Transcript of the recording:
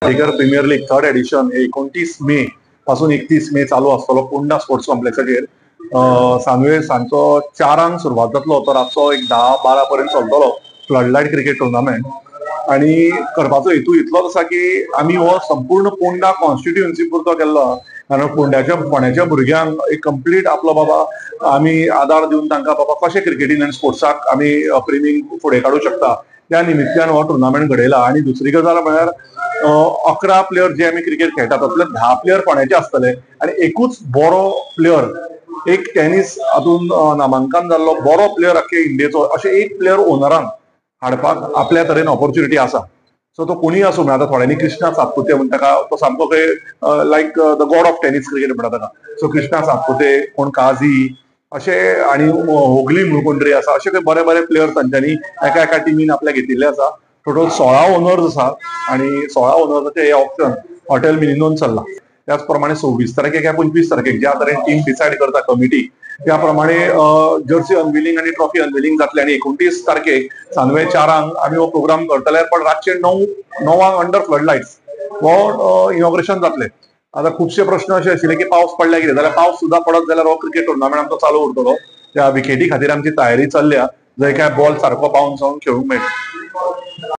Tiger premier league third edition 29 May पासून 31 मे चालू आसतलो पोंडा स्पोर्ट्स कॉम्प्लेक्साचेर. सांजवेळ सांजचो 4 सुरवात जातलो तो रातचो एक 10-12 पर्यंत चलतलो फ्लड क्रिकेट टुर्नामेंट. आणि करपाचो हेतू इतलोच आसा की आमी हो संपूर्ण पोंडा कॉन्स्टिट्युएन्सी पुरतो केल्लो. कारण फोंड्याच्या भुरग्यांक एक कंप्लीट आपलो बाबा आमी आदार दिवन तांकां बाबा कशें क्रिकेटीन आनी स्पोर्ट्साक आमी प्रेमींक फुडें काडूं शकता त्या निमित्यान हो टुर्नामेंट घडयला. आणि दुसरी गजाल म्हळ्यार 11 प्लेयर जे आमी क्रिकेट खेळटात तातूंतले 10 प्लेयर फोंड्याचे आसतले आनी एकूच बरो प्लेयर, एक टेनीस हातून नामांकन जाल्लो बरो प्लेयर अख्खे इंडियेचो अशें एक प्लेयर ओनरान हाडपाक आपल्या तरेन ऑपॉर्च्युनिटी आसा. सो तो कोणी आसूं म्हणजे आतां थोड्यांनी कृष्णा सातपुते म्हण ताका तो सामको like the god of tennis cricket म्हणटा ताका. सो कृष्णा सातपुते, कोण काझी अशे आणि होगली म्हणून कोण तरी आसा, अशे बरे बरे प्लेयर तांच्यांनी एका एका टिमीन आपल्या घेतिल्ले आसा. टोटल 16 ओनर्स आसा आणि 16 ओनर्साचे हे ऑप्शन हॉटेल मिलिनोन चल्ला. त्याच प्रमाणे 26 तारखेक या 25 तारखेक ज्या तरेन टीम डिसायड करता कमिटी त्या प्रमाणे जर्सी अनविलिंग आणि ट्रॉफी अनविलिंग जातले. आणि 29 तारखेक सांजवेळ 4 आमी हो प्रोग्राम करतले, पण रातचे 9 अंडर फ्लड लायट्स हो इनॉग्रेशन जातले. आता खुबशे प्रश्न असे आशिल्ले की पावस पडल्या कितें जाल्यार पावस सुद्धा पडत जाल्यार हो क्रिकेट टुर्नामेंट आमचो चालू उरतलो. त्या विकेटी खातीर आमची तयारी चल्ल्या, जंय काय बॉल सारको बाउन्स जावन खेळूंक मेळटा.